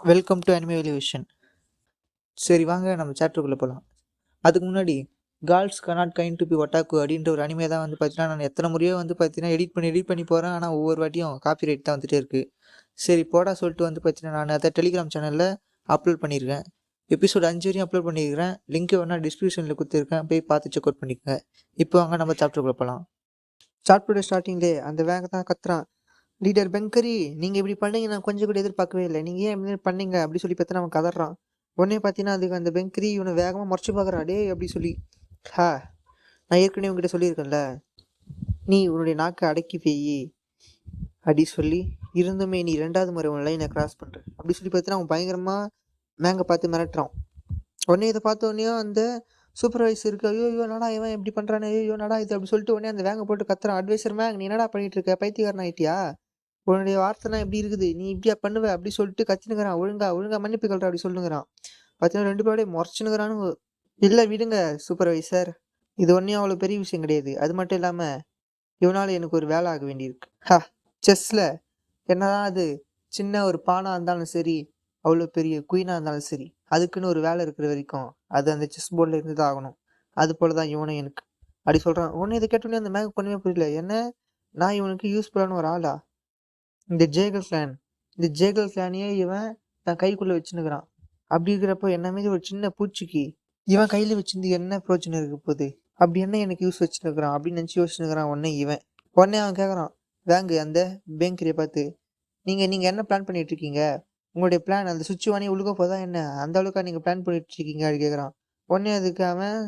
Welcome to anime elevation. சரி வாங்க நம்ம சாப்டருக்குள்ளே போகலாம். அதுக்கு முன்னாடி girls can't kind to be otaku அப்படின்ற ஒரு அனிமே தான் வந்து பார்த்தீங்கன்னா நான் எத்தனை முறையோ வந்து பார்த்தீங்கன்னா எடிட் பண்ணி போகிறேன். ஆனால் ஒவ்வொரு வாட்டியும் காப்பி ரைட் தான் வந்துட்டே இருக்குது. சரி போடா சொல்லிட்டு வந்து பார்த்தீங்கன்னா நான் அதை டெலிகிராம் சேனலில் அப்லோட் பண்ணியிருக்கேன். எபிசோட் 5 வரையும் அப்லோட் பண்ணியிருக்கிறேன். லிங்க் வேணால் டிஸ்கிரிப்ஷனில் கொடுத்துருக்கேன், போய் பார்த்து செக் அவுட் பண்ணிக்கோங்க. இப்போ வாங்க நம்ம சாப்டருக்குள்ளே போகலாம். சாப்டரோட ஸ்டார்டிங்லே அந்த வேக தான் கத்துறான். லீடர் பெங்கரி, நீங்கள் இப்படி பண்ணீங்க நான் கொஞ்சம் கூட எதிர்பார்க்கவே இல்லை. நீங்கள் ஏன் இப்படி பண்ணீங்க அப்படி சொல்லி பார்த்தா அவன் கதறான். உடனே பார்த்தீங்கன்னா அதுக்கு அந்த பெங்கரி இவனை வேகமாக முறைச்சி பார்க்குறான். டே அப்படி சொல்லி, ஹா நான் ஏற்கனவே உங்ககிட்ட சொல்லியிருக்கேன்ல, நீ உன்னுடைய நாக்கை அடக்கி பெய்யி அப்படி சொல்லி இருந்துமே நீ 2வது முறை உன் லைனை கிராஸ் பண்ணுற அப்படி சொல்லி பார்த்தீங்கன்னா அவன் பயங்கரமாக மேங்க பார்த்து மிரட்டுறான். உடனே இதை பார்த்த உடனே அந்த சூப்பர்வைசர் இருக்கு, ஐயோ ஐயோ நடா இவன் எப்படி பண்ணுறானே, ஐயோ நடா இது அப்படி சொல்லிட்டு உடனே அந்த வேங்க போட்டு கத்துறான். அட்வைசர் மேங், நீ என்னடா பண்ணிட்டு இருக்க, பைத்தியக்காரன் ஆயிட்டியா, உன்னுடைய வார்த்தைனா எப்படி இருக்குது, நீ இப்படியா பண்ணுவ அப்படி சொல்லிட்டு கத்தினுக்கிறான். ஒழுங்கா மன்னிப்பு கல்ற அப்படி சொல்லுங்கிறான். பார்த்தீங்கன்னா 2 பேரோட முறைச்சுனுங்கிறானு. இல்லை விடுங்க சூப்பர்வைசர், இது ஒன்றையும் அவ்வளோ பெரிய விஷயம் கிடையாது. அது மட்டும் இல்லாமல் இவனால் எனக்கு ஒரு வேலை ஆக வேண்டியிருக்கு. செஸ்ஸில் என்னதான் அது சின்ன ஒரு பானாக இருந்தாலும் சரி, அவ்வளோ பெரிய குயினாக இருந்தாலும் சரி, அதுக்குன்னு ஒரு வேலை இருக்கிற வரைக்கும் அது அந்த செஸ் போர்டில் இருந்து தான் ஆகணும். அது போல தான் இவனும் எனக்கு அப்படி சொல்கிறான். உடனே இதை கேட்டோடனே அந்த மேக் ஒன்றுமே புரியல. என்ன, நான் இவனுக்கு யூஸ்ஃபுல்லான ஒரு ஆளா? இந்த ஜேகல் கிளானையே இவன் தன் கைக்குள்ளே வச்சுன்னுக்கிறான். அப்படி இருக்கிறப்போ என்ன மீது ஒரு சின்ன பூச்சிக்கு இவன் கையில் வச்சிருந்து என்ன பிரயோஜனம் இருக்க போகுது, அப்படி என்ன எனக்கு யூஸ் வச்சுருக்கிறான் அப்படின்னு நினச்சி யோசிச்சுருக்கிறான். உடனே அவன் கேட்குறான் வேங்கு அந்த பேங்கரியை பார்த்து, நீங்கள் என்ன பிளான் பண்ணிட்டு இருக்கீங்க, உங்களுடைய பிளான் அந்த சுவிட்ச் வாங்கி உழுக போதா என்ன, அந்த அளவுக்கு நீங்கள் பிளான் பண்ணிட்டு இருக்கீங்க அப்படி கேட்குறான். உடனே அதுக்கு அவன்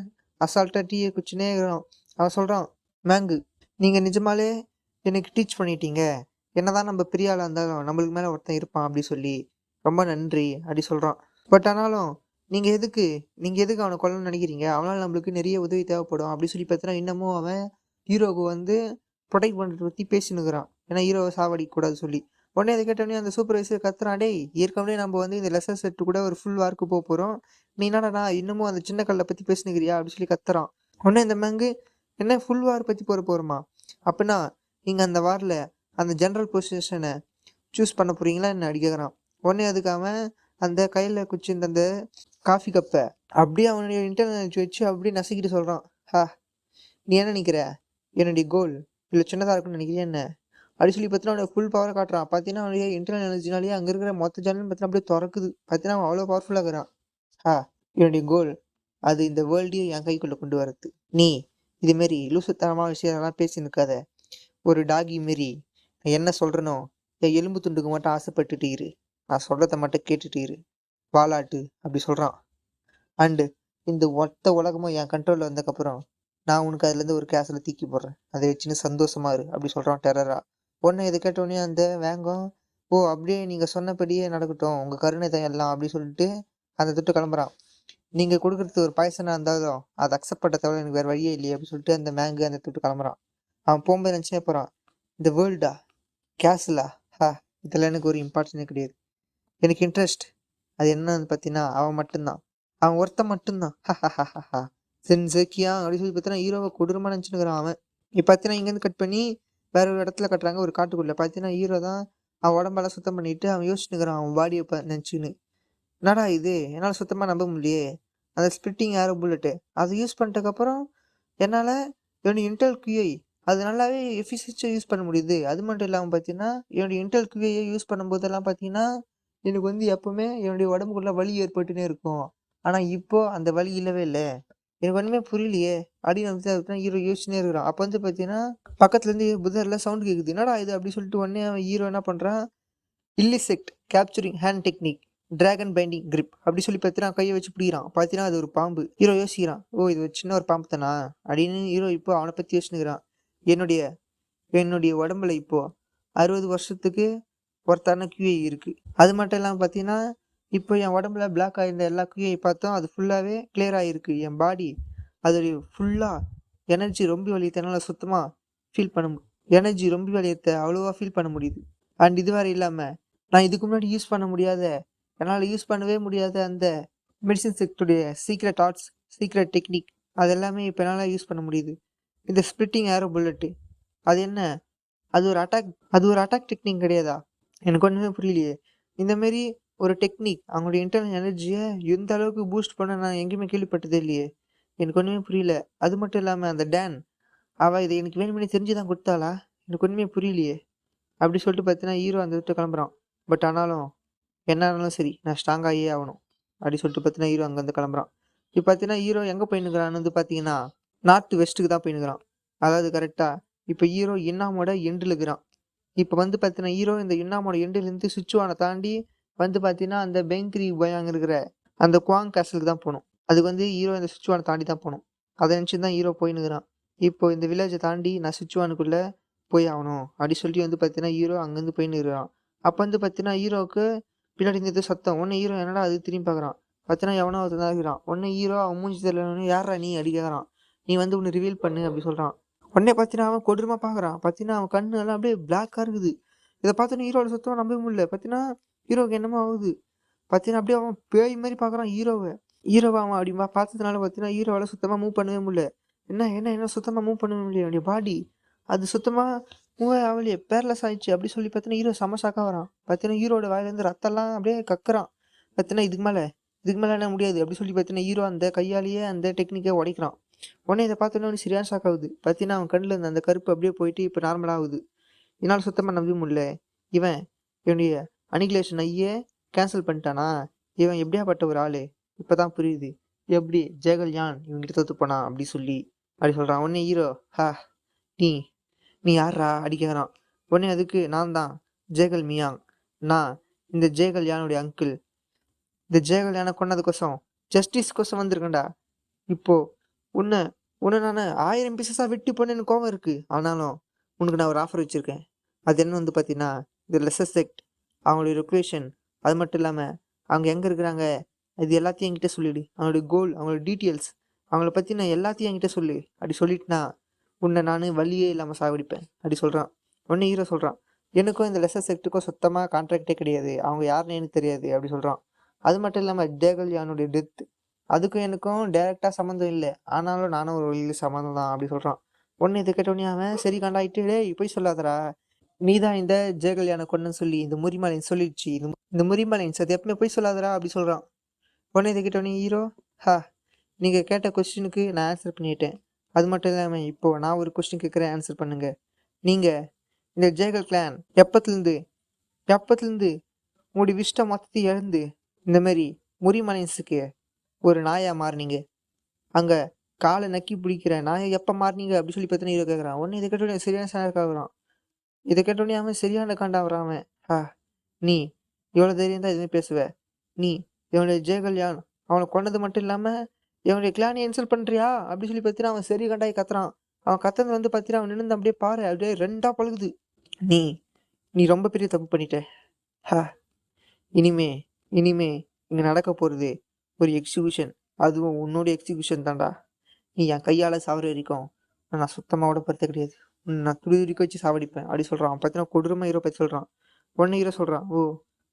அசால்ட்டாக டீயை குச்சினே இருக்கிறான். அவன் சொல்கிறான், மேங்கு நீங்கள் நிஜமாலே எனக்கு டீச் பண்ணிட்டீங்க, என்னதான் நம்ம பெரிய ஆளாக இருந்தாலும் நம்மளுக்கு மேலே ஒருத்தன் இருப்பான் அப்படி சொல்லி ரொம்ப நன்றி அப்படி சொல்கிறான். பட் ஆனாலும் நீங்கள் எதுக்கு அவனை கொல்லணும்னு நினைக்கிறீங்க, அவனால் நம்மளுக்கு நிறைய உதவி தேவைப்படும் அப்படி சொல்லி பார்த்தீங்கன்னா இன்னமும் அவன் ஹீரோவுக்கு வந்து ப்ரொடெக்ட் பண்ணுறத பற்றி பேசினுக்கிறான். ஏன்னா ஹீரோவை சாவடிக்கக்கூடாது சொல்லி. உடனே அதை கேட்டோடனே அந்த சூப்பர்வைசர் கத்துறான், டேய் ஏற்கனவே நம்ம வந்து இந்த லெசன் செட்டு கூட ஒரு ஃபுல் வார்க்கு போக போகிறோம், நீ என்னடா இன்னமும் அந்த சின்ன கல்லை பற்றி பேசினுக்கிறியா அப்படி சொல்லி கத்துறான். உடனே இந்த மேங்கு, என்ன ஃபுல் வார் பற்றி போகிறோமா, அப்படின்னா நீங்கள் அந்த வாரில் அந்த ஜென்ரல் பொசிஷனை சூஸ் பண்ண போகிறீங்களா என்ன அப்படி கேட்குறான். உடனே அதுக்கு அவன் அந்த கையில் குச்சிருந்த அந்த காஃபி கப்பை அப்படியே அவனுடைய இன்டர்னல் வச்சு அப்படியே நசுக்கிட்டு சொல்கிறான், நீ என்ன நினைக்கிற, என்னுடைய கோல் இல்லை சின்னதாக இருக்குன்னு நினைக்கிறியா என்ன அப்படி சொல்லி பார்த்தீங்கன்னா அவனுடைய ஃபுல் பவரை காட்டுறான். பார்த்தீங்கன்னா அவனுடைய இன்டர்னல் எனர்ஜினாலேயே அங்கே இருக்கிற மொத்த ஜன்னலும் பார்த்தீங்கன்னா அப்படியே திறக்குது. பார்த்தீங்கன்னா அவன் அவ்வளோ பவர்ஃபுல்லாக இருக்கிறான். என்னுடைய கோல் அது இந்த வேர்ல்டையும் என் கைக்குள்ளே கொண்டு வரது. நீ இதுமாரி லூசுத்தனமான விஷயம்லாம் பேசி நிற்காத, ஒரு டாகி மாரி நான் என்ன சொல்கிறேனோ என் எலும்பு துண்டுக்கு மட்டும் ஆசைப்பட்டுட்டு இரு, நான் சொல்கிறத மட்டும் கேட்டுட்டு இரு, வாலாட்டு அப்படி சொல்கிறான். அண்டு இந்த மொத்த உலகமும் என் கண்ட்ரோலில் வந்ததுக்கப்புறம் நான் உனக்கு அதுலேருந்து ஒரு கேஸில் தூக்கி போடுறேன், அதை வச்சுன்னு சந்தோஷமா இரு அப்படி சொல்கிறான் டெரரா. உடனே இதை கேட்டோடனே அந்த வேங்கம், ஓ அப்படியே நீங்கள் சொன்னபடியே நடக்கட்டும், உங்கள் கருணை தான் எல்லாம் அப்படி சொல்லிட்டு அந்த தொட்டு கிளம்புறான். நீங்கள் கொடுக்குறது ஒரு பாய்சனாக இருந்தாலும் அதை அக்செப்ட் பண்ண தவிர எனக்கு வேறு வழியே இல்லையே அப்படின்னு சொல்லிட்டு அந்த மேங்கு அந்த தொட்டு கிளம்புறான். அவன் போகும்போது நினச்சே போகிறான், இந்த வேர்ல்டா கேஸ்லா இதெல்லாம் எனக்கு ஒரு இம்பார்ட்டன்ஸே கிடையாது. எனக்கு இன்ட்ரெஸ்ட் அது என்னன்னு பார்த்தீங்கன்னா அவன் மட்டும்தான், அவன் ஒருத்தன் மட்டும்தான். சென்சேக்கியா அப்படின்னு சொல்லி பார்த்தீங்கன்னா ஹீரோவை கொடூரமாக நினச்சினுக்கிறான் அவன். இப்போ பார்த்தீங்கன்னா இங்கேருந்து கட் பண்ணி வேற ஒரு இடத்துல கட்டுறாங்க, ஒரு காட்டுக்குள்ளே. பார்த்தீங்கன்னா ஹீரோ தான் அவன் உடம்பெல்லாம் சுத்தம் பண்ணிட்டு அவன் யோசிச்சுனுக்கிறான் அவன் பாடியை நினச்சின்னு. என்னடா இது என்னால் சுத்தமாக நம்ப முடியலையே, அந்த ஸ்பிளிட்டிங் ஏரோ புல்லட்டு அதை யூஸ் பண்ணிட்டதுக்கப்புறம் என்னால் என்னுடைய இன்டெல் கியூஐ அது நல்லாவே எஃபிஷியன்ஸாக யூஸ் பண்ண முடியுது. அது மட்டும் இல்லாமல் பார்த்தீங்கன்னா என்னுடைய இன்டெல் கியூஐயை யூஸ் பண்ணும்போதெல்லாம் பார்த்தீங்கன்னா எனக்கு வந்து எப்போவுமே என்னுடைய உடம்புக்குள்ள வலி ஏற்பட்டுனே இருக்கும். ஆனால் இப்போது அந்த வலி இல்லவே இல்லை, எனக்கு ஒன்றுமே புரியலையே அப்படின்னு வந்து ஹீரோ யோசிச்சுனே இருக்கிறான். அப்போ வந்து பார்த்தீங்கன்னா பக்கத்துலேருந்து புதரில் சவுண்ட் கேட்குது, என்னடா இது அப்படி சொல்லிட்டு உடனே அவன் ஹீரோ என்ன பண்ணுறான், இல்லிசெக்ட் capturing hand technique dragon binding grip அப்படி சொல்லி பார்த்தீங்கன்னா கையை வச்சு பிடிக்கிறான். பார்த்தீங்கன்னா அது ஒரு பாம்பு. ஹீரோ யோசிக்கிறான், ஓ இது ஒரு சின்ன ஒரு பாம்பு தானா அப்படின்னு ஹீரோ இப்போ அவனை பற்றி யோசிச்சுக்கிறான். என்னுடைய என்னுடைய உடம்புல இப்போ 60 வருஷத்துக்கு ஒருத்தான கியூஐ இருக்குது. அது மட்டும் இல்லாமல் பார்த்தீங்கன்னா இப்போ என் உடம்புல பிளாக் ஆகிருந்த எல்லா கியூஐ பார்த்தோம் அது ஃபுல்லாகவே கிளியர் ஆகிருக்கு. என் பாடி அதோடைய ஃபுல்லாக எனர்ஜி ரொம்ப வெளியேற்றனால சுத்தமாக ஃபீல் பண்ண எனர்ஜி ரொம்ப வெளியேற்ற அவ்வளோவா ஃபீல் பண்ண முடியுது. அண்ட் இது வேறு இல்லாமல் நான் இதுக்கு முன்னாடி யூஸ் பண்ண முடியாத, என்னால் யூஸ் பண்ணவே முடியாத அந்த மெடிசின் செக்டருடைய சீக்ரெட் ஆர்ட்ஸ் சீக்ரெட் டெக்னிக் அது எல்லாமே இப்போ என்னால் யூஸ் பண்ண முடியுது. இந்த ஸ்பிளிட்டிங் ஏரோ புல்லட்டு அது என்ன, அது ஒரு அட்டாக் டெக்னிக் கிடையாதா, எனக்கு ஒன்றுமே புரியலையே. இந்தமாரி ஒரு டெக்னிக் அவங்களுடைய இன்டர்னல் எனர்ஜியை எந்த அளவுக்கு பூஸ்ட் பண்ண நான் எங்கேயுமே கேள்விப்பட்டதே இல்லையே. எனக்கு ஒன்றுமே புரியல. அது மட்டும் இல்லாமல் அந்த டேன் அவள் இதை எனக்கு வேணுமெனே தெரிஞ்சு தான் கொடுத்தாளா? எனக்கு ஒன்றுமே புரியலையே அப்படி சொல்லிட்டு பார்த்தீங்கன்னா ஹீரோ அந்த விட்டு கிளம்புறான். பட் ஆனாலும் என்ன ஆனாலும் சரி நான் ஸ்ட்ராங்காகியே ஆகணும் அப்படி சொல்லிட்டு பார்த்தீங்கன்னா ஹீரோ அங்கேருந்து கிளம்புறான். இப்போ பார்த்தீங்கன்னா ஹீரோ எங்கே போயின்னுக்கிறான்னு வந்து பார்த்தீங்கன்னா நார்த் வெஸ்ட்டுக்கு தான் போயின்னுக்கிறான். அதாவது கரெக்டாக இப்போ ஹீரோ இன்னாமோட எண்டில் இருக்கிறான். இப்போ வந்து பார்த்தீங்கன்னா ஹீரோ இந்த இன்னாமோட எண்டுலேருந்து சுச்சுவானை தாண்டி வந்து பார்த்தீங்கன்னா அந்த பெங்க்ரி பயாங் இருக்கிற அந்த குவாங் கேசலுக்கு தான் போகணும். அதுக்கு வந்து ஹீரோ இந்த சுச்சுவானை தாண்டி தான் போகணும். அதை நினச்சி தான் ஹீரோ போயின்னுக்கிறான். இப்போ இந்த வில்லேஜை தாண்டி நான் சுச்சுவானுக்குள்ளே போய் ஆகணும் அப்படி சொல்லி வந்து பார்த்தீங்கன்னா ஹீரோ அங்கேருந்து போயின்னு இருக்கிறான். அப்போ வந்து பார்த்தீங்கன்னா ஹீரோவுக்கு பின்னாடி இருந்தது சத்தம். ஒன்று ஹீரோ என்னடா அது திரும்பி பார்க்குறான். பார்த்தீங்கன்னா எவனோ ஒருத்தன் தான் இருக்கிறான். ஒன்று ஹீரோ அவன் மூஞ்சி தெரியலன்னு யாரா நீ அடி கேட்குறான். நீ வந்து ஒன்று ரிவீல் பண்ணு அப்படி சொல்கிறான். உடனே பார்த்தீங்கன்னா அவன் கொடூரமாக பார்க்குறான். பார்த்தீங்கன்னா அவன் கண்ணு எல்லாம் அப்படியே பிளாக்காக இருக்குது. இதை பார்த்தோன்னே ஹீரோட சுத்தமாக நம்பவே முடியல. பார்த்தீங்கன்னா ஹீரோவுக்கு என்னமோ ஆகுது. பார்த்தீங்கன்னா அப்படியே அவன் பேய் மாதிரி பார்க்குறான் ஹீரோவை அவன் அப்படி பார்த்ததுனால பார்த்தீங்கன்னா ஹீரோவால் சுத்தமாக மூவ் பண்ணவே முடியல. என்ன என்ன என்ன சுத்தமாக மூவ் பண்ணவே முடியல. அவனுடைய பாடி அது சுத்தமாக மூவ் ஆகலையே, பேர்லெஸ் ஆயிடுச்சு அப்படி சொல்லி பார்த்தீங்கன்னா ஹீரோ செம ஷாக்காக வரான். பார்த்தீங்கன்னா ஹீரோட வாயிலேருந்து ரத்தம்லாம் அப்படியே கக்குறான். பார்த்தீங்கன்னா இதுக்கு மேலே என்ன முடியாது அப்படி சொல்லி பார்த்தீங்கன்னா ஹீரோ அந்த கையாலேயே அந்த டெக்னிக்கை உடைக்கிறான். உடனே இதை பார்த்தோன்னே சரியான ஷாக் ஆகுது. பார்த்தீங்கன்னா அவன் கண்ணில் இருந்த அந்த கருப்பு அப்படியே போயிட்டு இப்போ நார்மலாக ஆகுது. என்னால் சுத்தமாக நம்பவே முடியல. இவன் என்னுடைய அனிகிலேஷன் ஐயே கேன்சல் பண்ணிட்டானா? இவன் எப்படியாப்பட்ட ஒரு ஆள் இப்போ தான் புரியுது. எப்படி ஜெகல்யான் இவங்கிட்ட தோத்து போனான் அப்படி சொல்கிறான். உடனே ஹீரோ நீ நீ யாரா அடி கேட்குறான். உடனே அதுக்கு நான் தான் ஜேகல் மியாங். நான் இந்த ஜேகல் யானுடைய அங்கிள். இந்த ஜேகல் யானை கொன்னதுக்கோசம் ஜஸ்டிஸ்க்கோசம் வந்திருக்கேன்டா. இப்போ உன்னை உன்னை நான் 1000 பீசஸாக வெட்டி போனேன்னு கோவம் இருக்குது. ஆனாலும் உனக்கு நான் ஒரு ஆஃபர் வச்சுருக்கேன். அது என்ன வந்து பார்த்தீங்கன்னா இந்த லெசர் செக்ட் அவங்களுடைய லொக்கேஷன் அது மட்டும் இல்லாமல் அவங்க எங்கே இருக்கிறாங்க இது எல்லாத்தையும் என்கிட்ட சொல்லிவிடு. அவங்களுடைய கோல் அவங்களோட டீட்டெயில்ஸ் அவங்கள பற்றி நான் எல்லாத்தையும் என்கிட்ட சொல்லு. அப்படி சொல்லிட்டுனா உன்னை நான் வழியே இல்லாமல் சாவடிப்பேன் அப்படி சொல்கிறான். உடனே ஹீரோ சொல்கிறான் எனக்கும் இந்த லெசர் செக்ட்டுக்கும் சுத்தமாக கான்ட்ராக்டே கிடையாது. அவங்க யாருன்னு எனக்கு தெரியாது அப்படி சொல்கிறான். அது மட்டும் இல்லாமல் ஜேகல் யானுடைய டெத்து அதுக்கும் எனக்கும் டைரெக்டாக சம்மந்தம் இல்லை. ஆனாலும் நானும் ஒரு வழியில் சம்மந்தம் தான் அப்படி சொல்கிறான். உடனே இதை கேட்டோடனே அவன் சரி காண்டாயிட்டு டேய் போய் சொல்லாதடா. நீ தான் இந்த ஜேகல் யானை கொண்டுன்னு சொல்லி இந்த முறிமலைன்னு சொல்லிடுச்சு. இந்த முறிமலைன்ஸ் அது எப்பவுமே போய் சொல்லாதடா அப்படி சொல்கிறான். உடனே இதை கேட்டோடனே ஹீரோ நீங்கள் கேட்ட கொஸ்டினுக்கு நான் ஆன்சர் பண்ணிட்டேன். அது மட்டும் இல்லாமல் இப்போது நான் ஒரு கொஸ்டின் கேட்குறேன் ஆன்சர் பண்ணுங்கள். நீங்கள் இந்த ஜேகல் கிளான் எப்பத்துலேருந்து உங்களுடைய விஷ்டம் மொத்தத்தை இழந்து இந்தமாரி முறிமலைன்ஸுக்கு ஒரு நாயாக மாறினீங்க. அங்கே காலை நக்கி பிடிக்கிற நாயை எப்போ மாறினீங்க அப்படி சொல்லி பார்த்தீங்கன்னா ஹீரோ கேட்குறான். உடனே இதை கேட்டோடனே சரியான சாணக்காகிறான். இதை கேட்டோடனே அவன் சரியான காண்டாகிறான். அவன் நீ எவ்வளோ தைரியம் தான் எதுவுமே பேசுவ. நீ இவனுடைய ஜேகல் யான் அவனை கொண்டது மட்டும் இல்லாமல் இவனுடைய கிளானை இன்சல்ட் பண்ணுறியா அப்படி சொல்லி பார்த்தீங்கன்னா அவன் சரி கண்டாய் கத்துறான். அவன் கத்துறது வந்து பார்த்தீங்கன்னா அவன் நின்று அப்படியே பாரு அப்படியே ரெண்டாக பழகுது. நீ நீ ரொம்ப பெரிய தப்பு பண்ணிட்ட. இனிமே இங்கே நடக்க போகிறது ஒரு எக்ஸிகியூஷன். அதுவும் உன்னுடைய எக்ஸிகியூஷன் தான்டா. நீ என் கையால் சாவர வரைக்கும் நான் சுத்தமாக விட போகிறது கிடையாது. நான் துடிக்க வச்சு சாவடிப்பேன் அப்படி சொல்கிறான். பார்த்தீங்கன்னா கொடூரமாக ஹீரோ பற்றி சொல்கிறான். உடனே ஹீரோ சொல்கிறான் ஓ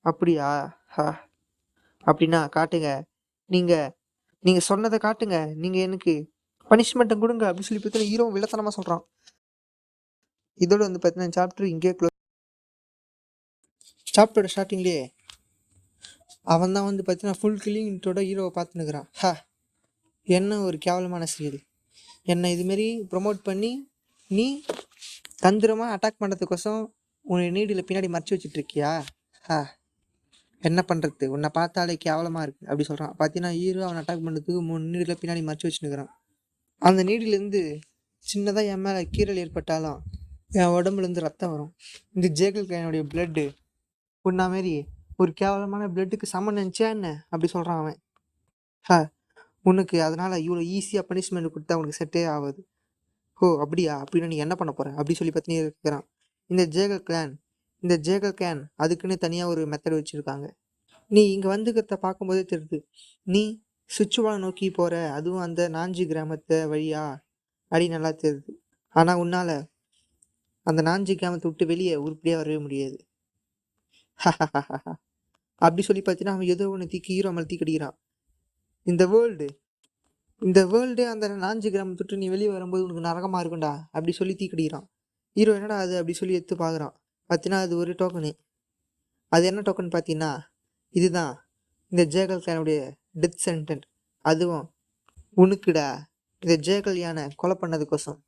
அப்படியா அப்படின்னா காட்டுங்க. நீங்கள் சொன்னதை காட்டுங்க. நீங்கள் எனக்கு பனிஷ்மெண்ட்டை கொடுங்க அப்படின்னு சொல்லி பார்த்தீங்கன்னா ஹீரோ வில்லத்தனமாக சொல்கிறான். இதோட வந்து பார்த்தீங்கன்னா சாப்டர் இங்கே க்ளோஸ். சாப்டரோட ஸ்டார்டிங்லேயே அவன் தான் வந்து பார்த்தீங்கன்னா ஃபுல் கில்லிங்கோட ஹீரோவை பார்த்துன்னுக்குறான். என்ன ஒரு கேவலமான செயல். என்னை இதுமாரி ப்ரொமோட் பண்ணி நீ தந்திரமாக அட்டாக் பண்ணுறதுக்கோசம் உன்னை நீடியில் பின்னாடி மறைச்சி வச்சுட்ருக்கியா? என்ன பண்ணுறது, உன்னை பார்த்தாலே கேவலமாக இருக்குது அப்படி சொல்கிறான். பார்த்தீங்கன்னா ஹீரோ அவன் அட்டாக் பண்ணுறதுக்கு 3 நீடியில் பின்னாடி மறைச்சி வச்சுன்னுக்குறான். அந்த நீடிலேருந்து சின்னதாக என் மேலே கீறல் ஏற்பட்டாலும் என் உடம்புலேருந்து ரத்தம் வரும். இந்த ஜேகல் கையனுடைய பிளட்டு உன்னா மாரி ஒரு கேவலமான பிளட்டுக்கு சமன் நினச்சா என்ன அப்படி சொல்கிறான் அவன். உனக்கு அதனால் இவ்வளோ ஈஸியாக பனிஷ்மெண்ட் கொடுத்தா உனக்கு செட்டே ஆகாது. ஓ அப்படியா, அப்படின்னா நீ என்ன பண்ண போகிற அப்படி சொல்லி பார்த்தீங்கன்னா இருக்கிறான். இந்த ஜேகல் கிளான் அதுக்குன்னு தனியாக ஒரு மெத்தட் வச்சுருக்காங்க. நீ இங்கே வந்துக்கிறத பார்க்கும்போதே தெரியுது நீ சுவிட்சுவாலை நோக்கி போகிற, அதுவும் அந்த நாஞ்சி கிராமத்தை வழியா அடி நல்லா தெரியுது. ஆனால் உன்னால் அந்த நாஞ்சி கிராமத்தை விட்டு வெளியே உருப்படியாக வரவே முடியாது. அப்படி சொல்லி பார்த்தீங்கன்னா அவன் ஏதோ ஒன்று தீக்கி ஹீரோ மேலே தீக்கடிக்கிறான். இந்த வேர்ல்டு அந்த நாஞ்சி கிராமத்தை விட்டு நீ வெளியே வரும்போது உனக்கு நரகமாக இருக்கும்டா அப்படி சொல்லி தீக்கடிக்கிறான். ஹீரோ என்னடா அது அப்படி சொல்லி எடுத்து பார்க்குறான். பார்த்தீங்கன்னா அது ஒரு டோக்கனு. அது என்ன டோக்கன் பார்த்தீங்கன்னா இதுதான் இந்த ஜேகல் கிளானுடைய டெத் சென்டென்ட். அதுவும் உனக்குடா, இந்த ஜேகல் யானை கொலை பண்ணதுக்கோசம்.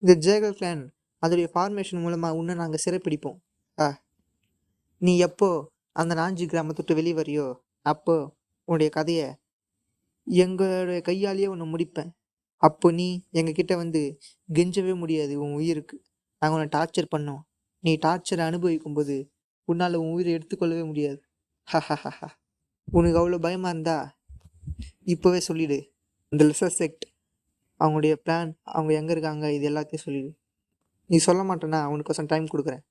இந்த ஜேகல் கிளான் அதோடைய ஃபார்மேஷன் மூலமாக உன்னை நாங்கள் சிறைப்பிடிப்போம். நீ எப்போ அந்த நாஞ்சி கிராமத்தை விட்டு வெளியே வரியோ அப்போ உன்னுடைய கதையை எங்களுடைய கையாலேயே உன்னை முடிப்பேன். அப்போ நீ எங்ககிட்ட வந்து கெஞ்சவே முடியாது. உன் உயிருக்கு நாங்கள் உன்னை டார்ச்சர் பண்ணோம். நீ டார்ச்சரை அனுபவிக்கும் போது உன்னால் உன் உயிரை எடுத்துக்கொள்ளவே முடியாது. ஹஹஹஹா. உனக்கு அவ்வளோ பயமாக இருந்தா இப்போவே சொல்லிடு. இந்த லிசர் செக்ட் அவங்களுடைய பிளான், அவங்க எங்கே இருக்காங்க, இது எல்லாத்தையும் சொல்லிடு. நீ சொல்ல மாட்டேன்னா உனக்கு டைம் கொடுக்குறேன்.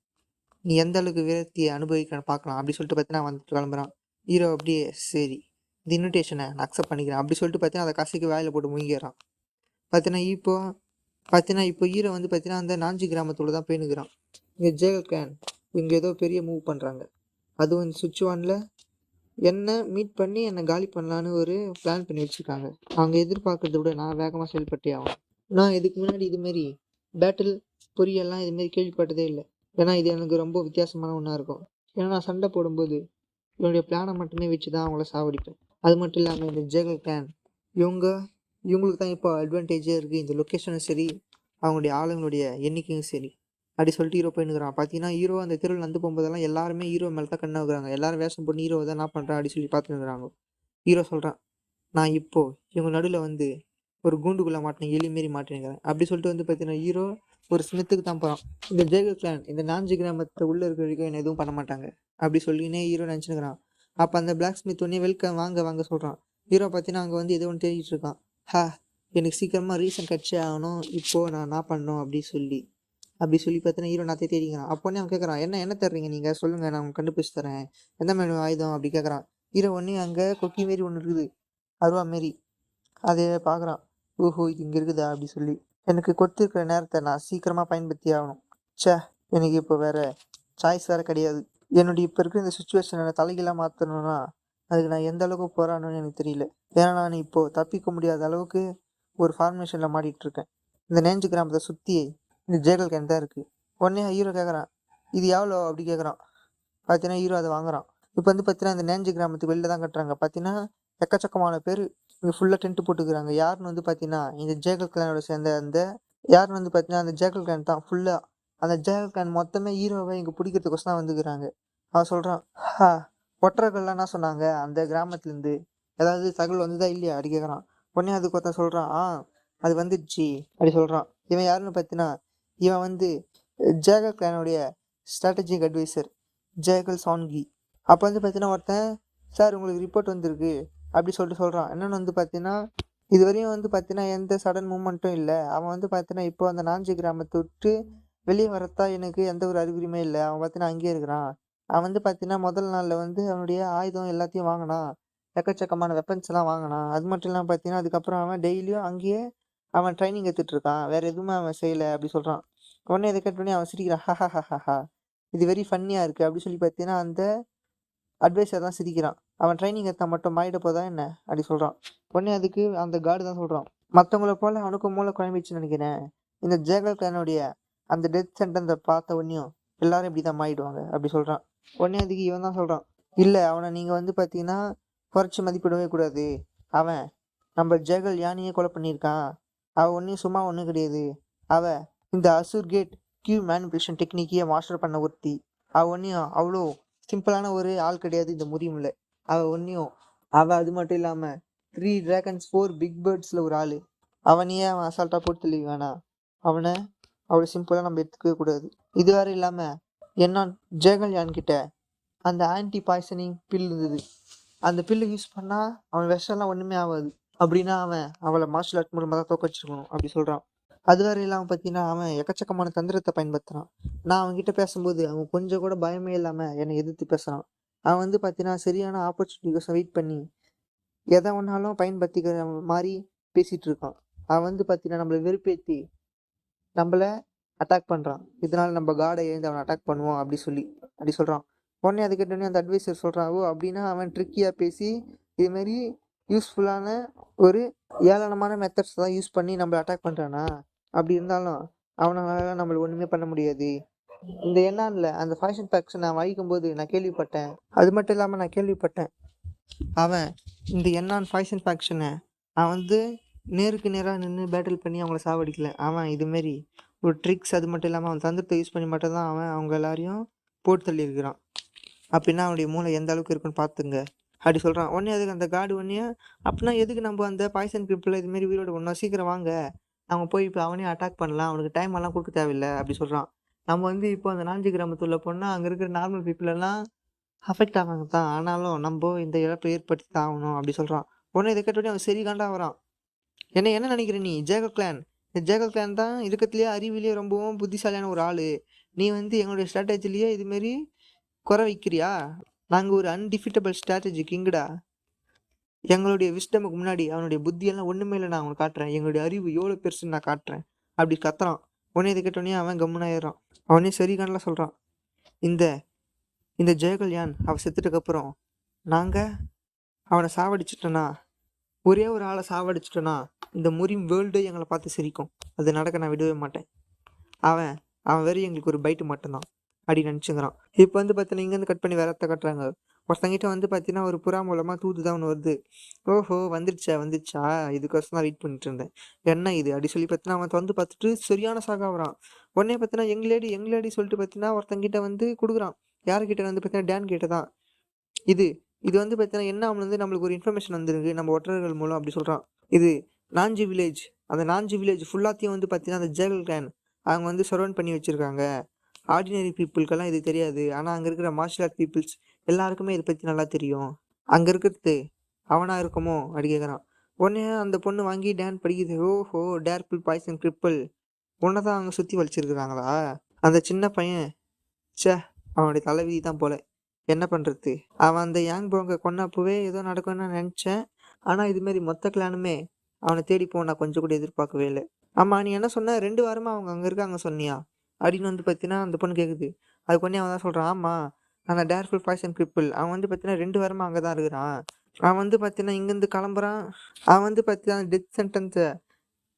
நீ எந்த அளவுக்கு விரக்தியை அனுபவிக்க பார்க்கலாம் அப்படி சொல்லிட்டு பார்த்தீங்கன்னா வந்துட்டு கிளம்புறான். ஹீரோ அப்படியே சரி இந்த இன்விடேஷனை நான் அக்செப்ட் பண்ணிக்கிறேன் அப்படி சொல்லிட்டு பார்த்தீங்கன்னா அதை கசைக்கு வேலையில் போட்டு முங்கிடுறான். பார்த்தீங்கன்னா இப்போ ஹீரோ வந்து பார்த்தீங்கன்னா அந்த நாஞ்சி கிராமத்தோடு தான் போயினுக்கிறான். இங்கே ஜேகல் கேன் இங்கே ஏதோ பெரிய மூவ் பண்ணுறாங்க. அதுவும் இந்த சுவிட்ச் ஒனில் என்னை மீட் பண்ணி என்னை காலி பண்ணலான்னு ஒரு பிளான் பண்ணி வச்சுருக்காங்க. அவங்க எதிர்பார்க்கறத விட நான் வேகமாக செயல்பட்டே ஆகும். நான் இதுக்கு முன்னாடி இதுமாரி பேட்டில் பொரியெல்லாம் இதுமாரி கேள்விப்பட்டதே இல்லை. ஏன்னா இது எனக்கு ரொம்ப வித்தியாசமான ஒன்றா இருக்கும். ஏன்னா நான் சண்டை போடும்போது என்னுடைய பிளானை மட்டுமே வச்சு தான் அவங்கள சாவடிப்பேன். அது மட்டும் இல்லாமல் இந்த ஜேகல் கிளான் இவங்களுக்கு தான் இப்போ அட்வான்டேஜே இருக்குது. இந்த லொக்கேஷனும் சரி, அவங்களுடைய ஆளுங்களுடைய எண்ணிக்கையும் சரி அப்படி சொல்லிட்டு ஹீரோ போயின்னுக்கிறான். பார்த்தீங்கன்னா ஹீரோ அந்த தெருவில் நடந்து போகும்போதெல்லாம் எல்லாருமே ஹீரோ மேலே தான் கண்ணா வைக்கிறாங்க. எல்லாரும் வேஷம் பண்ணி ஹீரோ தான் என்ன பண்ணுறான் அப்படி சொல்லி பார்த்துருக்குறாங்க. ஹீரோ சொல்கிறான், நான் இப்போது இவங்க நடுவில் வந்து ஒரு கூண்டுக்குள்ளே மாட்டினேன், எலிமாரி மாட்டினுக்கிறேன் அப்படி சொல்லிட்டு வந்து பார்த்தீங்கன்னா ஹீரோ ஒரு ஸ்மித்துக்கு தான் போகிறான். இந்த ஜேகல் கிளான் இந்த நாஞ்சி கிராமத்தை உள்ளே இருக்கிற வரைக்கும் என்ன எதுவும் பண்ண மாட்டாங்க அப்படி சொல்லினே ஹீரோ நினச்சினுக்கிறான். அப்போ அந்த பிளாக் ஸ்மித் ஒன்னே வெல்கம் வாங்க சொல்கிறான். ஹீரோ பார்த்தீங்கன்னா அங்கே வந்து ஏதோ ஒன்று தேடிட்டு இருக்கான். எனக்கு சீக்கிரமாக ரீசன் கட்சி ஆகணும், இப்போது நான் என்ன பண்ணணும் அப்படி சொல்லி பார்த்தீங்கன்னா ஹீரோ நான் தேடிக்கிறான். அப்போனே அவன் கேட்குறான், என்ன தர்றீங்க நீங்கள் சொல்லுங்கள், நான் உங்களுக்கு கண்டுபிடிச்சி தரேன், எந்த மாதிரி ஆயுதம் அப்படி கேட்குறான். ஹீரோ ஒன்றே அங்கே கொக்கி மாரி ஒன்று இருக்குது, அருவா மாரி, அதை பார்க்குறான். ஓஹோ இது இங்கே இருக்குதா அப்படி சொல்லி, எனக்கு கொடுத்துருக்கிற நேரத்தை நான் சீக்கிரமாக பயன்படுத்தி ஆகணும். எனக்கு இப்போ வேறு சாய்ஸ் வேறு கிடையாது. என்னுடைய இப்போ இருக்கிற இந்த சுச்சுவேஷனை தலைகீழாக மாற்றணும்னா அதுக்கு நான் எந்த அளவுக்கு போராடணும்னு எனக்கு தெரியல. ஏன்னா நான் இப்போது தப்பிக்க முடியாத அளவுக்கு ஒரு ஃபார்மேஷனில் மாட்டிகிட்ருக்கேன். இந்த நேஞ்சு கிராமத்தை சுற்றி இந்த ஜேகல் கேன் தான் இருக்குது. உடனே ஹீரோ கேட்குறான், இது எவ்வளோ அப்படி கேட்குறான். பார்த்தீங்கன்னா ஹீரோ அதை வாங்குறான். இப்போ வந்து பார்த்தீங்கன்னா இந்த நேஞ்சு கிராமத்துக்கு வெளில தான் கட்டுறாங்க. பார்த்தீங்கன்னா எக்கச்சக்கமான பேர் இங்கே ஃபுல்லாக டென்ட்டு போட்டுக்கிறாங்க. யாருன்னு வந்து பார்த்தீங்கன்னா இந்த ஜேகல் கிளானோட சேர்ந்த யாருன்னு வந்து பார்த்தீங்கன்னா அந்த ஜேகல் கிளான் தான் ஃபுல்லாக. அந்த ஜேகல் கிளான் மொத்தமே ஹீரோவை இங்கே பிடிக்கிறதுக்கோசம் தான் வந்துக்கிறாங்க. அவன் சொல்கிறான், ஒற்றர்கள்லாம் என்ன சொன்னாங்க அந்த கிராமத்துலேருந்து, ஏதாவது தகவல் வந்துதா இல்லையா அப்படி கேட்குறான். உடனே அதுக்கு ஒருத்தன் சொல்கிறான், அது வந்துடுச்சு அப்படி சொல்கிறான். இவன் யாருன்னு பார்த்தீங்கன்னா இவன் வந்து ஜேகல் கிளானுடைய ஸ்ட்ராட்டஜிக் அட்வைசர் ஜேகல் சான்கி. அப்போ வந்து பார்த்தீங்கன்னா ஒருத்தன், சார் உங்களுக்கு ரிப்போர்ட் வந்திருக்கு அப்படி சொல்லிட்டு சொல்கிறான். என்னென்னு வந்து பார்த்தீங்கன்னா இது வரையும் வந்து பார்த்தீங்கன்னா எந்த சடன் மூமெண்ட்டும் இல்லை. அவன் வந்து பார்த்தீங்கன்னா இப்போ அந்த நாஞ்சி கிராமத்தை விட்டு வெளியே வரத்தா எனக்கு எந்த ஒரு அறிகுறியுமே இல்லை. அவன் பார்த்தீங்கன்னா அங்கேயே இருக்கிறான். அவன் வந்து பார்த்தீங்கன்னா முதல் நாளில் வந்து அவனுடைய ஆயுதம் எல்லாத்தையும் வாங்கினான், எக்கச்சக்கமான வெப்பன்ஸ் எல்லாம் வாங்கினான். அது மட்டும் இல்லாமல் பார்த்தீங்கன்னா அதுக்கப்புறம் அவன் டெய்லியும் அங்கேயே அவன் ட்ரைனிங் எடுத்துகிட்டு இருக்கான், வேறு எதுவுமே அவன் செய்யலை அப்படி சொல்கிறான். உடனே இதை கேட்டோடனே அவன் சிரிக்கிறான், ஹஹஹஹா இது வெரி ஃபன்னியாக இருக்குது அப்படி சொல்லி பார்த்தீங்கன்னா அந்த அட்வைஸர் தான் சிரிக்கிறான். அவன் ட்ரைனிங் எடுத்தால் மட்டும் மாறிட போதா என்ன அப்படி சொல்கிறான். உடனே அதுக்கு அந்த கார்டு தான் சொல்கிறான், மற்றவங்கள போல் அவனுக்கும் மூளை குழம்பிச்சுன்னு நினைக்கிறேன். இந்த ஜேகல் கிளானுடைய அந்த டெத் சென்டென்ஸை பார்த்த உடனேயும் எல்லாரும் இப்படி தான் மாறிடுவாங்க அப்படி சொல்கிறான். உடனே அதுக்கு இவன் தான் சொல்கிறான், இல்லை அவனை நீங்கள் வந்து பார்த்தீங்கன்னா குறைச்சி மதிப்பிடவே கூடாது. அவன் நம்ம ஜேகல் யானையே கொலை பண்ணியிருக்கான். அவள் ஒன்றும் சும்மா ஒன்றும் கிடையாது. அவள் இந்த அசூர் கேட் கியூ மேனிபுலேஷன் டெக்னிக்கையே மாஸ்டர் பண்ண ஒருத்தி. அவள் ஒன்றையும் அவ்வளோ சிம்பிளான ஒரு ஆள் கிடையாது இந்த முடியும்ல. அவள் அது மட்டும் இல்லாமல் 3 dragons 4 பிக் பேர்ட்ஸில் ஒரு ஆள். அவனையே அவன் அசால்ட்டாக போட்டு தெளிவு வேணாம். அவனை அவ்வளோ சிம்பிளாக நம்ம எடுத்துக்கவே கூடாது. இது வேறு இல்லாமல் என்ன ஜேகல் யான்கிட்ட அந்த ஆன்டி பாய்சனிங் பில் இருந்தது. அந்த பில்லு யூஸ் பண்ணால் அவன் விஷம்லாம் ஒன்றுமே ஆகாது. அப்படின்னா அவன் அவளை மார்ஷல் ஆர்ட் மூலமாக தான் தோக்க வச்சிருக்கணும் அப்படி சொல்கிறான். அது வேறு இல்லாமல் பார்த்தீங்கன்னா அவன் எக்கச்சக்கமான தந்திரத்தை பயன்படுத்துகிறான். நான் அவன்கிட்ட பேசும்போது அவன் கொஞ்சம் கூட பயமே இல்லாமல் என்னை எதிர்த்து பேசுகிறான். அவன் வந்து பார்த்தீங்கன்னா சரியான ஆப்பர்ச்சுனிட்டிக்கோசம் வெயிட் பண்ணி எதை ஒன்றாலும் பயன்படுத்திக்கிற மாதிரி பேசிகிட்டு இருக்கான். அவன் வந்து பார்த்தீங்கன்னா நம்மளை வெறுப்பேற்றி நம்மளை அட்டாக் பண்ணுறான். இதனால் நம்ம காடை எழுந்து அவனை அட்டாக் பண்ணுவோம் அப்படி சொல்கிறான். உடனே அது கேட்டோடனே அந்த அட்வைசர் சொல்கிறான், அப்படின்னா அவன் ட்ரிக்கியாக பேசி இதுமாரி யூஸ்ஃபுல்லான ஒரு ஏளனமான மெத்தட்ஸ் தான் யூஸ் பண்ணி நம்மளை அட்டாக் பண்ணுறானா? அப்படி இருந்தாலும் அவனால் நம்மளை ஒன்றுமே பண்ண முடியாது. இந்த என்னான்ல அந்த ஃபேஷன் பேக்ஸ் நான் வகிக்கும்போது நான் கேள்விப்பட்டேன். அது மட்டும் இல்லாமல் நான் கேள்விப்பட்டேன் அவன் இந்த என்னான் ஃபேஷன் ஃபேக்ஷனை அவன் வந்து நேருக்கு நேராக நின்று பேட்டில் பண்ணி அவங்கள சாவடிக்கல. அவன் இதுமாரி ஒரு ட்ரிக்ஸ் அது மட்டும் இல்லாமல் அவன் தந்திரத்தை யூஸ் பண்ணி மட்டும்தான் அவன் அவங்க எல்லாரையும் போட்டு தள்ளியிருக்கிறான். அப்படின்னா அவனுடைய மூளை எந்த அளவுக்கு இருக்குன்னு பார்த்துங்க அப்படி சொல்கிறான். உடனே அதுக்கு அந்த கார்டு உடனே அப்படின்னா எதுக்கு நம்ம அந்த பாய்சன் கிரிப்பில் இதுமாரி உயிரோட ஒன்றா சீக்கிரம் வாங்க அவங்க போய் இப்போ அவனே அட்டாக் பண்ணலாம், அவனுக்கு டைம் எல்லாம் கொடுக்க தேவையில்லை அப்படி சொல்கிறான். நம்ம வந்து இப்போ அந்த நாஞ்சி கிராமத்துள்ள போனால் அங்கே இருக்கிற நார்மல் பீப்புள் எல்லாம் அஃபெக்ட் ஆவாங்க தான், ஆனாலும் நம்ம இந்த இழப்பை ஏற்படுத்தி தான் ஆகணும் அப்படி சொல்கிறான். உடனே இதை கேட்டோடனே அவன் சரி காண்டா வரான். என்ன நினைக்கிற நீ ஜேகல் கிளான்? இந்த ஜேகல் கிளான் தான் இருக்கிறதுலேயே அறிவிலேயே ரொம்பவும் புத்திசாலியான ஒரு ஆள். நீ வந்து எங்களுடைய ஸ்ட்ராட்டஜிலேயே இதுமாரி குறை வைக்கிறியா? நாங்கள் ஒரு அன்டிஃபிட்டபிள் ஸ்ட்ராட்டஜி கிங்கடா. எங்களுடைய விஸ்டமுக்கு முன்னாடி அவனுடைய புத்தியெல்லாம் ஒன்றுமே இல்லை, நான் அவனுக்கு காட்டுறேன். எங்களுடைய அறிவு எவ்வளோ பெருசுன்னு நான் காட்டுறேன் அப்படி கத்துறான். உடனே இதை கேட்டோடனே அவன் கம்முனாயிடுறான். அவனே சரி காண்டலாம் சொல்கிறான். இந்த இந்த ஜெயகல்யான் அவன் செத்துட்டதுக்கப்புறம் நாங்கள் அவனை சாவடிச்சிட்டோன்னா, ஒரே ஒரு ஆளை சாவடிச்சிட்டோன்னா இந்த முறியும் வேர்ல்டு எங்களை பார்த்து சிரிக்கும். அது நடக்க நான் விடவே மாட்டேன். அவன் அவன் வெறும் எங்களுக்கு ஒரு பைட்டு மட்டும்தான் அப்படி நினச்சிக்கிறான். இப்போ வந்து பார்த்தீங்கன்னா இங்கேருந்து கட் பண்ணி வேற இடத்த கட்டுறாங்க. ஒருத்தங்கிட்ட வந்து பார்த்தீங்கன்னா ஒரு புறா மூலமாக தூது தான் ஒன்று வருது. ஓஹோ வந்துருச்சா இதுக்கோசம் தான் வெயிட் பண்ணிட்டு இருந்தேன், என்ன இது அப்படி சொல்லி பார்த்தீங்கன்னா அவன் வந்து பார்த்துட்டு சரியான சாகாவறான். உடனே பார்த்தீங்கன்னா எங்களேடி சொல்லிட்டு பார்த்தீங்கன்னா ஒருத்தங்கிட்ட வந்து கொடுக்குறான். யாருக்கிட்ட வந்து பார்த்தீங்கன்னா டேன் கிட்ட தான். இது இது வந்து பார்த்தீங்கன்னா என்ன அவன் வந்து நம்மளுக்கு ஒரு இன்ஃபர்மேஷன் வந்துருக்கு நம்ம ஒற்றர்கள் மூலம் அப்படி சொல்கிறான். இது நாஞ்சி வில்லேஜ், அந்த நாஞ்சி வில்லேஜ் ஃபுல்லாத்தையும் வந்து பார்த்தீங்கன்னா அந்த ஜேகல் கிளான் அவங்க வந்து சரௌண்ட் பண்ணி வச்சுருக்காங்க. ஆர்டினரி பீப்புளுக்கெல்லாம் இது தெரியாது, ஆனால் அங்கே இருக்கிற மார்ஷியல் ஆர்ட் பீப்புள்ஸ் எல்லாருக்குமே இதை பற்றி நல்லா தெரியும். அங்கே இருக்கிறது அவனா இருக்குமோ அப்படி கேட்குறான். உடனே அந்த பொண்ணு வாங்கி டேன் படிக்குது. ஓஹோ டேர்பிள் பாய்சன் கிரிப்பிள் உன்னை தான் அவங்க சுற்றி வலிச்சிருக்கிறாங்களா? அந்த சின்ன பையன் சே அவனுடைய தலைவிதி தான் போல, என்ன பண்ணுறது. அவன் அந்த யாங் போங்க கொன்னப்பவே ஏதோ நடக்கும்னு நான் நினச்சேன், ஆனால் இதுமாரி மொத்த கிளானுமே அவனை தேடி நான் கொஞ்சம் கூட எதிர்பார்க்கவே இல்லை. ஆமாம் நீ என்ன சொன்ன 2 வாரமாக அவங்க அங்கே இருக்காங்க சொன்னியா அப்படின்னு வந்து பார்த்தீங்கன்னா அந்த பொண்ணு கேட்குது. அதுக்கு ஒன்றே அவன் தான் சொல்கிறான். ஆமாம் அந்த டேர்ஃபுல் பாய்சன் கிரிப்பிள் அவன் வந்து பார்த்தீங்கன்னா 2 வாரமாக அங்கே தான் இருக்கிறான். அவன் வந்து பார்த்தீங்கன்னா இங்கேருந்து கிளம்புறான். அவன் வந்து பார்த்தீங்கன்னா டெத் சென்டென்ஸை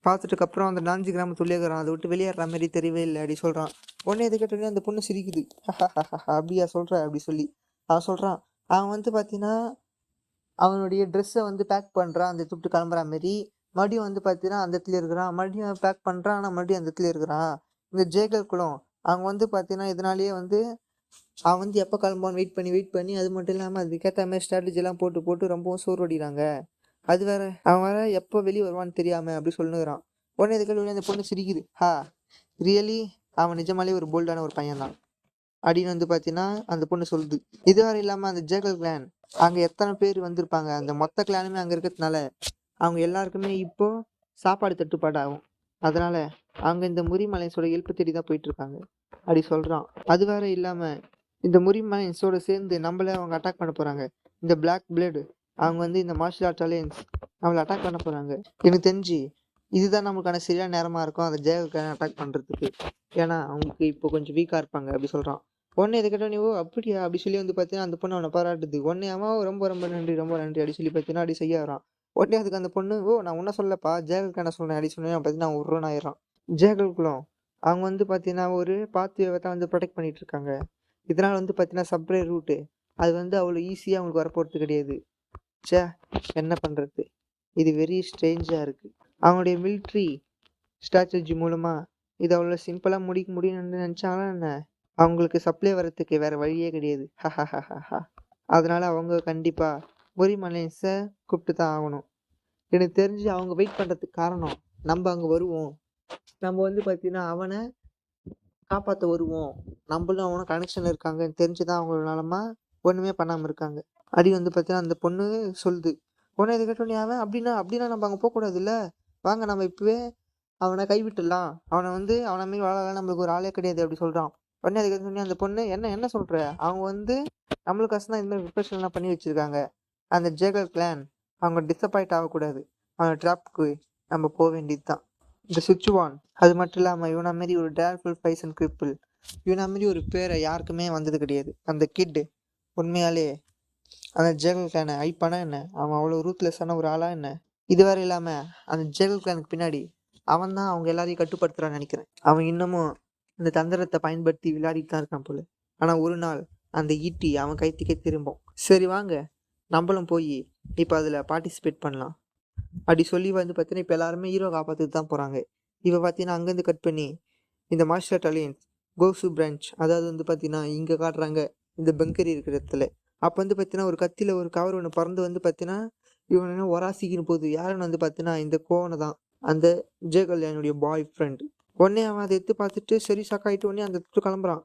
பார்த்துட்டுக்கப்புறம் அந்த நாஞ்சி கிராமத்துள்ளே இருக்கிறான், அதை விட்டு வெளியேற மாதிரி தெரியவே இல்லை அப்படி சொல்கிறான். உடனே இதை கேட்டோடனே அந்த பொண்ணு சிரிக்குது. அப்படியா சொல்கிற அப்படி சொல்லி அவன் சொல்கிறான். அவன் வந்து பார்த்தீங்கன்னா அவனுடைய ட்ரெஸ்ஸை வந்து பேக் பண்ணுறான் அந்த துட்டு கிளம்புற மாரி. மறுபடியும் வந்து பார்த்தீங்கன்னா அந்த இடத்துல இருக்கிறான், மறுபடியும் பேக் பண்ணுறான், ஆனால் மறுபடியும் அந்த இடத்துல இருக்கிறான். இந்த ஜேகல் குளம் அவங்க வந்து பார்த்தீங்கன்னா இதனாலேயே வந்து அவன் வந்து எப்போ கிளம்புவான்னு வெயிட் பண்ணி அது மட்டும் இல்லாமல் அதுக்கேற்ற மாதிரி ஸ்ட்ராட்டஜிலாம் போட்டு ரொம்பவும் சோர்வடிறாங்க. அது வேற அவன் வேற எப்போ வெளியே வருவான்னு தெரியாமல் அப்படி சொல்லுங்கிறான். உடனே இதுக்கு அந்த பொண்ணு சிரிக்குது. ரியலி அவன் நிஜமாலே ஒரு போல்டான ஒரு பையன் தான் அப்படின்னு வந்து பார்த்தீங்கன்னா அந்த பொண்ணு சொல்லுது. இது வேறு இல்லாமல் அந்த ஜேகல் கிளான் அங்கே எத்தனை பேர் வந்திருப்பாங்க, அந்த மொத்த கிளானுமே அங்கே இருக்கிறதுனால அவங்க எல்லாருக்குமே இப்போ சாப்பாடு தட்டுப்பாடு ஆகும். அதனால அவங்க இந்த முறிமலைன்ஸோட ஹெல்ப் தேடி தான் போயிட்டு இருக்காங்க அப்படி சொல்கிறான். அது வேற இல்லாமல் இந்த முறிமலைன்ஸோட சேர்ந்து நம்மள அவங்க அட்டாக் பண்ண போகிறாங்க. இந்த பிளாக் பிளேடு அவங்க வந்து இந்த மார்ஷியல் ஆர்ட் அலையன்ஸ் அவங்கள அட்டாக் பண்ண போகிறாங்க. எனக்கு தெரிஞ்சு இதுதான் நம்மளுக்கான சரியான நேரமாக இருக்கும் அந்த ஜேகல் அட்டாக் பண்ணுறதுக்கு. ஏன்னா அவங்களுக்கு இப்போ கொஞ்சம் வீக்காக இருப்பாங்க அப்படி சொல்கிறான். உடனே இதை கேட்டோன்னே ஓ அப்படியா அப்படி சொல்லி வந்து பார்த்தீங்கன்னா அந்த பொண்ணு அவனை பாராட்டுது. உடனே அவன் ரொம்ப ரொம்ப நன்றி அப்படி சொல்லி பார்த்தீங்கன்னா அப்படி செய்ய வரான். உடனே அதுக்கு அந்த பொண்ணு ஓ நான் உன்ன சொல்லப்பா ஜேகல்கான சொன்னேன் அப்படி சொன்னேன் பார்த்தீங்கன்னா அவன் உருவன் ஆயிடுறான். ஜேகல்குளம் அவங்க வந்து பார்த்தீங்கன்னா ஒரு பாத்வேவை தான் வந்து ப்ரொடெக்ட் பண்ணிட்டு இருக்காங்க. இதனால் வந்து பார்த்தீங்கன்னா சப்ளை ரூட்டு அது வந்து அவ்வளோ ஈஸியாக அவங்களுக்கு வரப்போகிறது கிடையாது. என்ன பண்ணுறது, இது வெரி ஸ்ட்ரேஞ்சாக இருக்குது. அவங்களுடைய மிலிட்ரி ஸ்ட்ராட்டஜி மூலமாக இது அவ்வளோ சிம்பிளாக முடிக்க முடியும்னு நினச்சாங்களா என்ன? அவங்களுக்கு சப்ளை வரத்துக்கு வேறு வழியே கிடையாது. அதனால அவங்க கண்டிப்பாக முறிமலைன்ஸை கூப்பிட்டு தான் ஆகணும். எனக்கு தெரிஞ்சு அவங்க வெயிட் பண்ணுறதுக்கு காரணம் நம்ம அங்கே வருவோம், நம்ம வந்து பார்த்தீங்கன்னா அவனை காப்பாற்ற வருவோம், நம்மளும் அவனும் கனெக்ஷன் இருக்காங்கன்னு தெரிஞ்சுதான் அவங்களாலமா ஒன்றுமே பண்ணாமல் இருக்காங்க அப்படி வந்து பார்த்தீங்கன்னா அந்த பொண்ணு சொல்லுது. உடனே இதை கேட்டோன்னே அவன் அப்படின்னா நம்ம அங்கே போகக்கூடாது இல்லை, வாங்க நம்ம இப்போவே அவனை கைவிட்டுடலாம், அவனை வந்து அவனை மாரி வாழலாம், நம்மளுக்கு ஒரு ஆளே கிடையாது அப்படி சொல்கிறான். உடனே அதுக்கு சொன்னி அந்த பொண்ணு என்ன சொல்கிற, அவங்க வந்து நம்மளுக்கு தான் இந்த மாதிரி ப்ரிப்பரேஷன்லாம் பண்ணி வச்சுருக்காங்க. அந்த ஜேகல் கிளான் அவங்க டிசப்பாயிண்ட் ஆகக்கூடாது, அவன் ட்ராப்புக்கு நம்ம போக வேண்டியது தான். இந்த சுவிட்ச்வான் அது மட்டும் இல்லாமல் இவனை மாரி ஒரு டேர்ஃபுல் பைசன் கிரிப்பிள் இவனை மாரி ஒரு பேரை யாருக்குமே வந்தது கிடையாது. அந்த கிட்டு உண்மையாலே அந்த ஜேகல் கிளானை ஐப்பானா என்ன, அவன் அவ்வளோ ரூத்லெஸ்ஸான ஒரு ஆளா என்ன? இது வேறு இல்லாமல் அந்த ஜேகல் கிளானுக்கு பின்னாடி அவன் தான் அவங்க எல்லாரையும் கட்டுப்படுத்துகிறான்னு நினைக்கிறேன். அவன் இன்னமும் அந்த தந்திரத்தை பயன்படுத்தி விளையாடிட்டு தான் இருக்கான் போல. ஆனால் ஒரு நாள் அந்த ஈட்டி அவன் கைத்துக்கே திரும்பும். சரி வாங்க நம்மளும் போய் இப்போ அதில் பார்ட்டிசிபேட் பண்ணலாம் அப்படி சொல்லி வந்து பார்த்தீங்கன்னா இப்போ எல்லாருமே ஹீரோ காப்பாற்றிட்டு தான் போகிறாங்க. இப்போ பார்த்தீங்கன்னா அங்கேருந்து கட் பண்ணி இந்த மார்ஷல் ஆர்ட் அலையன்ஸ் கோசு பிரான்ச், அதாவது வந்து பார்த்தீங்கன்னா இங்கே காட்டுறாங்க இந்த பங்கரி இருக்கிற இடத்துல. அப்போ வந்து பார்த்தீங்கன்னா ஒரு கத்தியில் ஒரு கவர் ஒன்று பறந்து வந்து பார்த்தீங்கன்னா இவன் என்ன ஒராசிக்கின்னு போகுது. யாருன்னு வந்து பார்த்தீங்கன்னா இந்த கோவனை தான், அந்த விஜய் கல்யாணுடைய பாய் ஃப்ரெண்ட். உடனே அவன் அதை எடுத்து பார்த்துட்டு சரி ஷாக்காயிட்டு உடனே அந்த இடத்துக்கு கிளம்புறான்.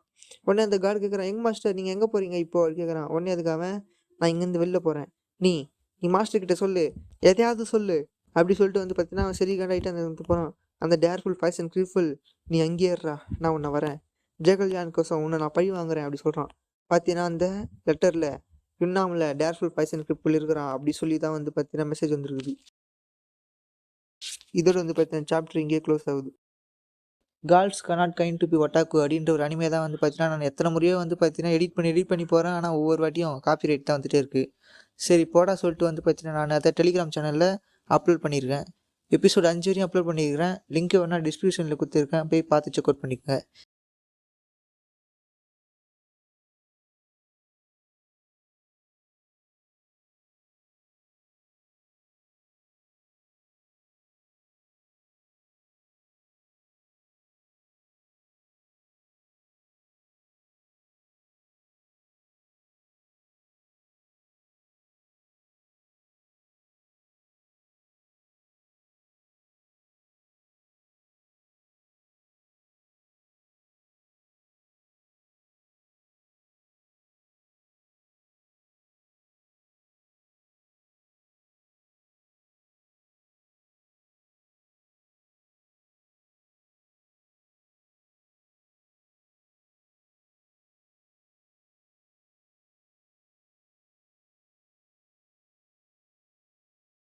உடனே அந்த கார்டு கேட்குறான், எங்க மாஸ்டர் நீங்கள் எங்கே போகிறீங்க இப்போ கேட்குறான். உடனே அதுக்கு அவன், நான் இங்கேருந்து வெளில போகிறேன், நீ நீ மாஸ்டர் கிட்ட சொல்லு, எதையாவது சொல்லு அப்படி சொல்லிட்டு வந்து பார்த்தீங்கன்னா அவன் சரி காண்டாயிட்டு அந்த இடத்துக்கு போகிறான். அந்த டேர்ஃபுல் ஃபைஸ் அண்ட் கிரிஃபுல், நீ அங்கேயே இருறா, நான் உன்னை வரேன், ஜெகல்யான் கோசம் உன்னை நான் பழி வாங்குறேன் அப்படி சொல்கிறான். பார்த்தீங்கன்னா அந்த லெட்டரில் யுன்னாமில் டேர்ஃபுல் ஃபைஸ் அண்ட் கிரிஃபுல் இருக்கிறான் அப்படி சொல்லி தான் வந்து பார்த்தீங்கன்னா மெசேஜ் வந்துருக்குது. இதோட வந்து பார்த்தீங்கன்னா சாப்டர் இங்கேயே க்ளோஸ் ஆகுது. Girls can't kind to be otaku அப்படின்ற ஒரு அனிமே தான் வந்து பார்த்தீங்கன்னா நான் எத்தனை முறையோ வந்து பார்த்தீங்கன்னா எடிட் பண்ணி போகிறேன். ஆனால் ஒவ்வொரு வாட்டியும் காப்பி ரைட் தான் வந்துகிட்டே இருக்குது. சரி போடா சொல்லிட்டு வந்து பார்த்தீங்கன்னா நான் அதை டெலிகிராம் சேனலில் அப்லோட் பண்ணியிருக்கேன். எபிசோட் 5 வரையும் அப்லோட் பண்ணியிருக்கிறேன். லிங்க் வேணால் டிஸ்கிரிப்ஷனில் கொடுத்துருக்கேன், போய் பார்த்து செக் அவுட் பண்ணிக்கோங்க.